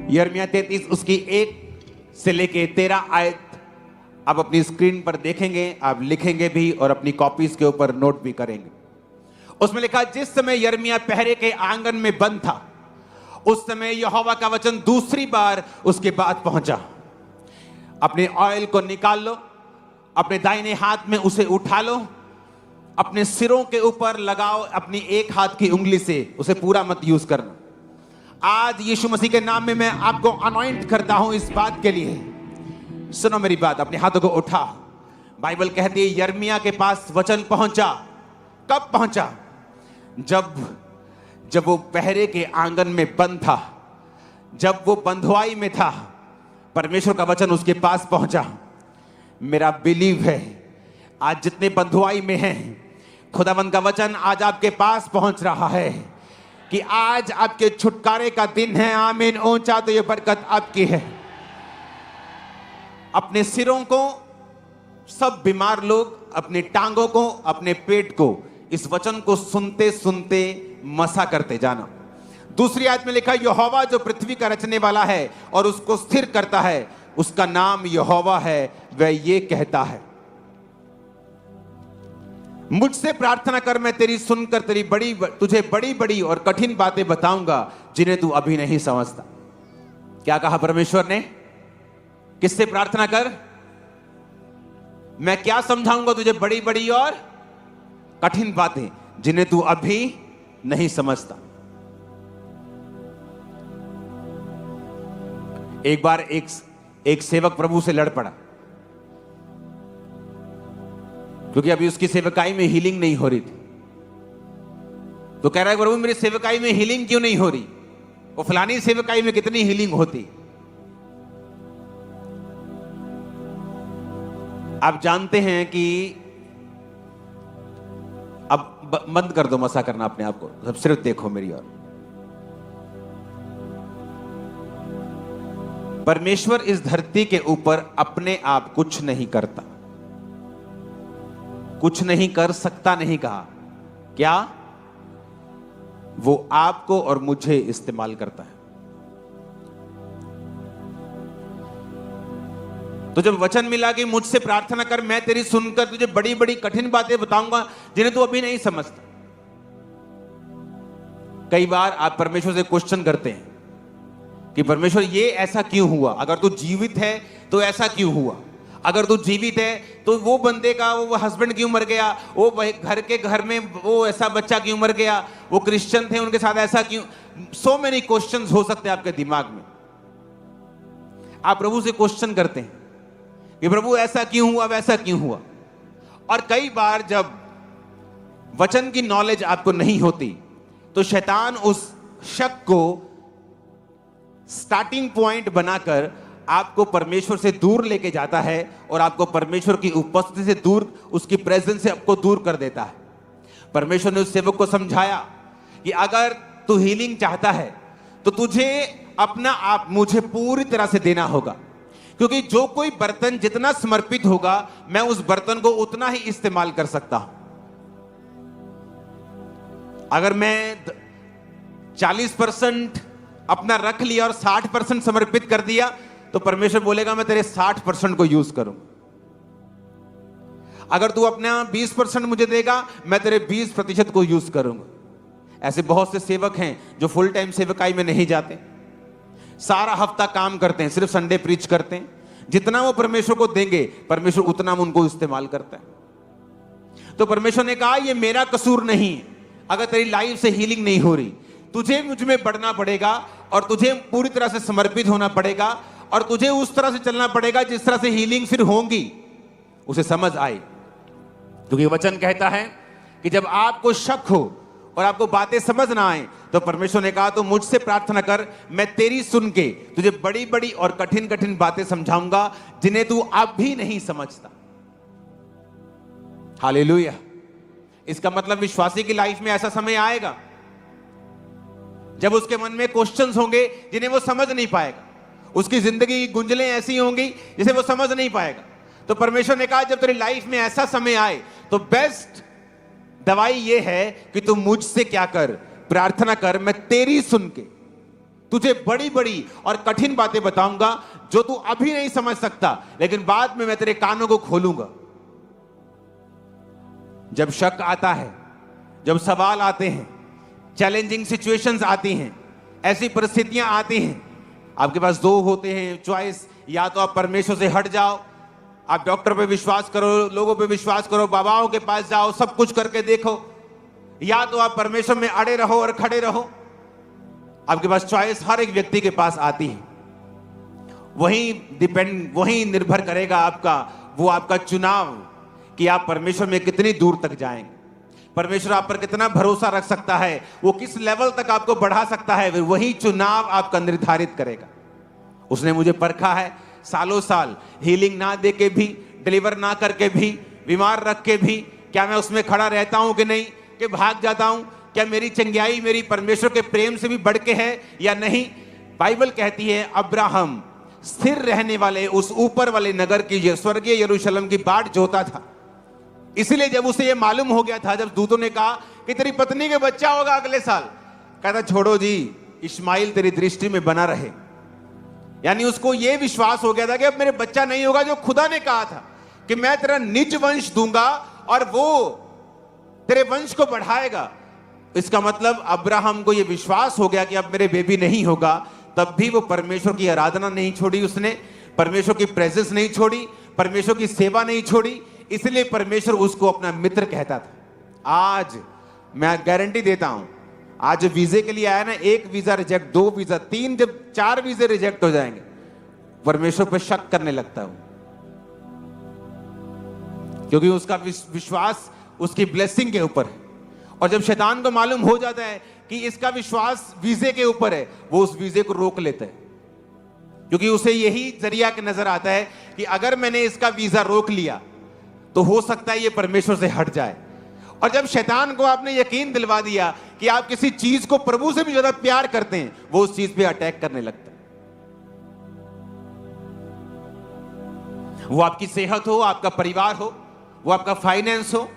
यिर्मयाह 33 उसकी 1 से लेके 13 आयत आप अपनी स्क्रीन पर देखेंगे, आप लिखेंगे भी और अपनी कॉपीज के ऊपर नोट भी करेंगे। उसमें लिखा, जिस समय यिर्मयाह पहरे के आंगन में बंद था, उस समय यहोवा का वचन दूसरी बार उसके पास पहुंचा। अपने ऑयल को निकाल लो, अपने दाहिने हाथ में उसे उठा लो, अपने सिरों के ऊपर लगाओ, अपनी एक हाथ की उंगली से, उसे पूरा मत यूज करना। आज यीशु मसीह के नाम में मैं आपको अनॉइंट करता हूं इस बात के लिए। सुनो मेरी बात, अपने हाथों को उठा। बाइबल कहती है यिर्मयाह के पास वचन पहुंचा। कब पहुंचा? जब वो पहरे के आंगन में बंद था, जब वो बंधुआई में था, परमेश्वर का वचन उसके पास पहुंचा। मेरा बिलीव है आज जितने बंधुआई में हैं, खुदावंद का वचन आज आपके पास पहुंच रहा है कि आज आपके छुटकारे का दिन है। आमीन। ऊंचा तो ये बरकत आपकी है। अपने सिरों को, सब बीमार लोग अपने टांगों को, अपने पेट को इस वचन को सुनते सुनते मसा करते जाना। दूसरी आयत में लिखा, यहोवा जो पृथ्वी का रचने वाला है और उसको स्थिर करता है, उसका नाम यहोवा है। वह ये कहता है, मुझसे प्रार्थना कर, मैं तेरी सुनकर तुझे बड़ी बड़ी और कठिन बातें बताऊंगा जिन्हें तू अभी नहीं समझता। क्या कहा परमेश्वर ने? किससे प्रार्थना कर? मैं क्या समझाऊंगा तुझे बड़ी बड़ी और कठिन बातें जिन्हें तू अभी नहीं समझता। एक बार एक सेवक प्रभु से लड़ पड़ा क्योंकि अभी उसकी सेवकाई में हीलिंग नहीं हो रही थी। तो कह रहा है, प्रभु मेरी सेवकाई में हीलिंग क्यों नहीं हो रही? वो फलानी सेवकाई में कितनी हीलिंग होती। आप जानते हैं कि अब बंद कर दो मसा करना अपने आप को, सब सिर्फ देखो मेरी ओर। परमेश्वर इस धरती के ऊपर अपने आप कुछ नहीं करता, कुछ नहीं कर सकता नहीं कहा। क्या? वो आपको और मुझे इस्तेमाल करता है। तो जब वचन मिला कि मुझसे प्रार्थना कर, मैं तेरी सुनकर तुझे बड़ी बड़ी कठिन बातें बताऊंगा जिन्हें तू अभी नहीं समझता। कई बार आप परमेश्वर से क्वेश्चन करते हैं कि परमेश्वर ये ऐसा क्यों हुआ? अगर तू जीवित है तो ऐसा क्यों हुआ? अगर तू जीवित है तो वो बंदे का वो हस्बैंड क्यों मर गया? वो घर में वो ऐसा बच्चा क्यों मर गया? वो क्रिश्चियन थे, उनके साथ ऐसा क्यों? सो मेनी क्वेश्चंस हो सकते हैं आपके दिमाग में। आप प्रभु से क्वेश्चन करते हैं कि प्रभु ऐसा क्यों हुआ, वैसा क्यों हुआ। और कई बार जब वचन की नॉलेज आपको नहीं होती तो शैतान उस शक को स्टार्टिंग पॉइंट बनाकर आपको परमेश्वर से दूर लेके जाता है और आपको परमेश्वर की उपस्थिति से दूर, उसकी प्रेजेंस से आपको दूर कर देता है। परमेश्वर ने उस सेवक को समझाया कि अगर तू हीलिंग चाहता है तो तुझे अपना आप मुझे पूरी तरह से देना होगा, क्योंकि जो कोई बर्तन जितना समर्पित होगा, मैं उस बर्तन को उतना ही इस्तेमाल कर सकता हूं। अगर मैं 40% अपना रख लिया और 60% समर्पित कर दिया तो परमेश्वर बोलेगा मैं तेरे 60% को यूज करूं। अगर तू अपना 20% मुझे देगा, मैं तेरे 20% को यूज करूंगा। ऐसे बहुत से सेवक हैं जो फुल टाइम सेवकाई में नहीं जाते, सारा हफ्ता काम करते हैं, सिर्फ संडे प्रीच करते हैं। जितना वो परमेश्वर को देंगे, परमेश्वर उतना उनको इस्तेमाल करता है। तो परमेश्वर ने कहा ये मेरा कसूर नहीं है। अगर तेरी लाइफ से हीलिंग नहीं हो रही, तुझे मुझ में बढ़ना पड़ेगा और तुझे पूरी तरह से समर्पित होना पड़ेगा और तुझे उस तरह से चलना पड़ेगा जिस तरह से हीलिंग फिर होगी, उसे समझ आए। क्योंकि वचन कहता है कि जब आपको शक हो और आपको बातें समझ ना आए तो परमेश्वर ने कहा तो मुझसे प्रार्थना कर, मैं तेरी सुन के तुझे बड़ी बड़ी और कठिन कठिन बातें समझाऊंगा जिन्हें तू अब भी नहीं समझता। हालेलुया। इसका मतलब विश्वासी की लाइफ में ऐसा समय आएगा जब उसके मन में क्वेश्चंस होंगे जिन्हें वो समझ नहीं पाएगा। उसकी जिंदगी की गुंजलें ऐसी होंगी जिसे वो समझ नहीं पाएगा। तो परमेश्वर ने कहा जब तेरी लाइफ में ऐसा समय आए तो बेस्ट दवाई ये है कि तू मुझसे क्या कर, प्रार्थना कर, मैं तेरी सुन के तुझे बड़ी बड़ी और कठिन बातें बताऊंगा जो तू अभी नहीं समझ सकता, लेकिन बाद में मैं तेरे कानों को खोलूंगा। जब शक आता है, जब सवाल आते हैं, चैलेंजिंग सिचुएशंस आती हैं, ऐसी परिस्थितियां आती हैं, आपके पास दो होते हैं चॉइस। या तो आप परमेश्वर से हट जाओ, आप डॉक्टर पे विश्वास करो, लोगों पे विश्वास करो, बाबाओं के पास जाओ, सब कुछ करके देखो, या तो आप परमेश्वर में अड़े रहो और खड़े रहो। आपके पास चॉइस हर एक व्यक्ति के पास आती है। वही निर्भर करेगा आपका चुनाव कि आप परमेश्वर में कितनी दूर तक जाएंगे। परमेश्वर आप पर कितना भरोसा रख सकता है, वो किस लेवल तक आपको बढ़ा सकता है, वही चुनाव आपका निर्धारित करेगा। उसने मुझे परखा है सालों साल, हीलिंग ना दे के भी, डिलीवर ना करके भी, बीमार रख के भी। क्या मैं उसमें खड़ा रहता हूं कि नहीं, कि भाग जाता हूं? क्या मेरी चंगाई मेरी परमेश्वर के प्रेम से भी बढ़ के है या नहीं? बाइबल कहती है अब्राहम स्थिर रहने वाले उस ऊपर वाले नगर की, स्वर्गीय यरूशलेम की बाट जोता था। इसलिए जब उसे यह मालूम हो गया था, जब दूतों ने कहा कि तेरी पत्नी के बच्चा होगा अगले साल, कहता छोड़ो जी, इस्माइल तेरी दृष्टि में बना रहे। यानी उसको यह विश्वास हो गया था कि अब मेरे बच्चा नहीं होगा, जो खुदा ने कहा था कि मैं तेरा निज वंश दूंगा और वो तेरे वंश को बढ़ाएगा। इसका मतलब अब्राहम को यह विश्वास हो गया कि अब मेरे बेबी नहीं होगा। तब भी वो परमेश्वर की आराधना नहीं छोड़ी, उसने परमेश्वर की प्रेजेंस नहीं छोड़ी, परमेश्वर की सेवा नहीं छोड़ी। इसलिए परमेश्वर उसको अपना मित्र कहता था। आज मैं गारंटी देता हूं, आज जो वीजे के लिए आया ना, एक वीजा रिजेक्ट, दो वीजा, तीन, जब 4 वीजे रिजेक्ट हो जाएंगे, परमेश्वर पर शक करने लगता हूं, क्योंकि उसका विश्वास उसकी ब्लेसिंग के ऊपर है। और जब शैतान को मालूम हो जाता है कि इसका विश्वास वीजे के ऊपर है, वो उस वीजे को रोक लेता है, क्योंकि उसे यही जरिया के नजर आता है कि अगर मैंने इसका वीजा रोक लिया तो हो सकता है ये परमेश्वर से हट जाए। और जब शैतान को आपने यकीन दिलवा दिया कि आप किसी चीज को प्रभु से भी ज्यादा प्यार करते हैं, वो उस चीज पे अटैक करने लगता है। वो आपकी सेहत हो, आपका परिवार हो, वो आपका फाइनेंस हो,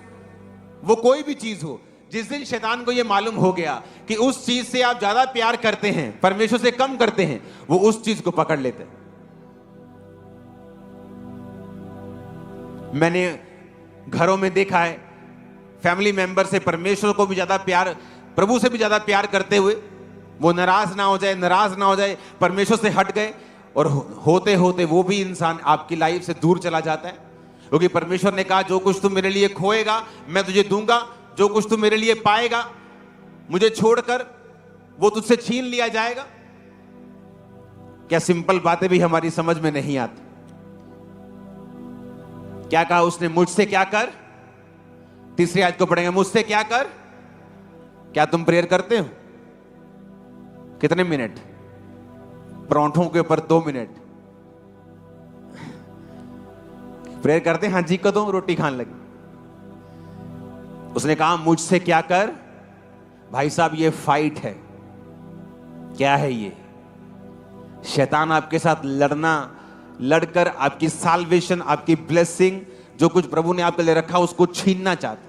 वो कोई भी चीज हो। जिस दिन शैतान को यह मालूम हो गया कि उस चीज से आप ज्यादा प्यार करते हैं, परमेश्वर से कम करते हैं, वो उस चीज को पकड़ लेते हैं। मैंने घरों में देखा है, फैमिली मेंबर से परमेश्वर को भी ज्यादा प्यार, प्रभु से भी ज्यादा प्यार करते हुए, वो नाराज ना हो जाए, परमेश्वर से हट गए, और होते होते वो भी इंसान आपकी लाइफ से दूर चला जाता है। क्योंकि परमेश्वर ने कहा जो कुछ तू मेरे लिए खोएगा मैं तुझे दूंगा, जो कुछ तू मेरे लिए पाएगा मुझे छोड़कर वो तुझसे छीन लिया जाएगा। क्या सिंपल बातें भी हमारी समझ में नहीं आती। क्या कहा उसने? मुझसे क्या कर। तीसरी आयत को पढ़ेंगे, मुझसे क्या कर। क्या तुम प्रेयर करते हो? कितने मिनट? परांठों के ऊपर 2 मिनट प्रेयर करते हैं। हाँ जी, कदों रोटी खाने लगे। उसने कहा मुझसे क्या कर। भाई साहब, ये फाइट है। क्या है ये? शैतान आपके साथ लड़कर आपकी साल्वेशन, आपकी ब्लेसिंग, जो कुछ प्रभु ने आपके लिए रखा उसको छीनना चाहता है।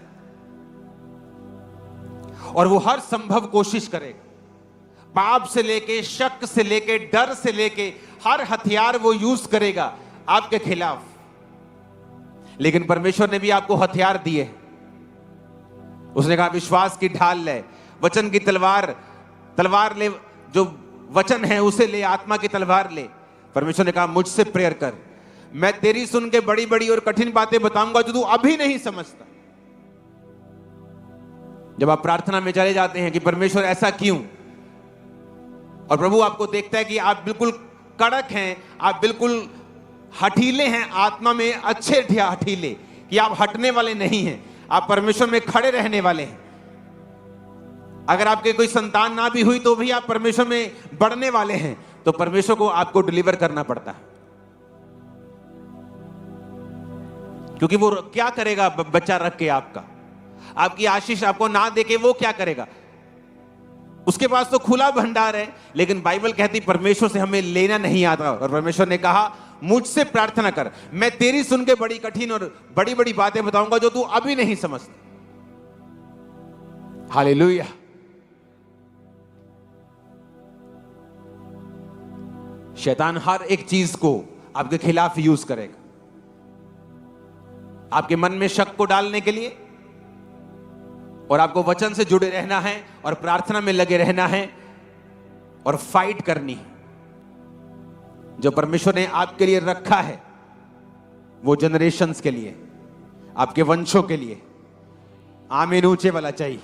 और वो हर संभव कोशिश करेगा, पाप से लेके, शक से लेके, डर से लेके, हर हथियार वो यूज करेगा आपके खिलाफ। लेकिन परमेश्वर ने भी आपको हथियार दिए। उसने कहा विश्वास की ढाल ले, वचन की तलवार ले, जो वचन है उसे ले, आत्मा की तलवार ले। परमेश्वर ने कहा मुझसे प्रेयर कर, मैं तेरी सुन के बड़ी बड़ी और कठिन बातें बताऊंगा जो तू अभी नहीं समझता। जब आप प्रार्थना में चले जाते हैं कि परमेश्वर ऐसा क्यों, और प्रभु आपको देखता है कि आप बिल्कुल कड़क हैं, आप बिल्कुल हठीले हैं, आत्मा में अच्छे हठीले, कि आप हटने वाले नहीं हैं, आप परमेश्वर में खड़े रहने वाले हैं। अगर आपके कोई संतान ना भी हुई तो भी आप परमेश्वर में बढ़ने वाले हैं, तो परमेश्वर को आपको डिलीवर करना पड़ता है। क्योंकि वो क्या करेगा बच्चा रख के? आपकी आशीष आपको ना देके वो क्या करेगा? उसके पास तो खुला भंडार है। लेकिन बाइबल कहती परमेश्वर से हमें लेना नहीं आता। और परमेश्वर ने कहा मुझसे प्रार्थना कर, मैं तेरी सुन के बड़ी कठिन और बड़ी बड़ी बातें बताऊंगा जो तू अभी नहीं समझता। हालेलुया। शैतान हर एक चीज को आपके खिलाफ यूज करेगा, आपके मन में शक को डालने के लिए। और आपको वचन से जुड़े रहना है और प्रार्थना में लगे रहना है और फाइट करनी है। जो परमेश्वर ने आपके लिए रखा है वो जनरेशंस के लिए, आपके वंशों के लिए। आमीन ऊंचे वाला चाहिए।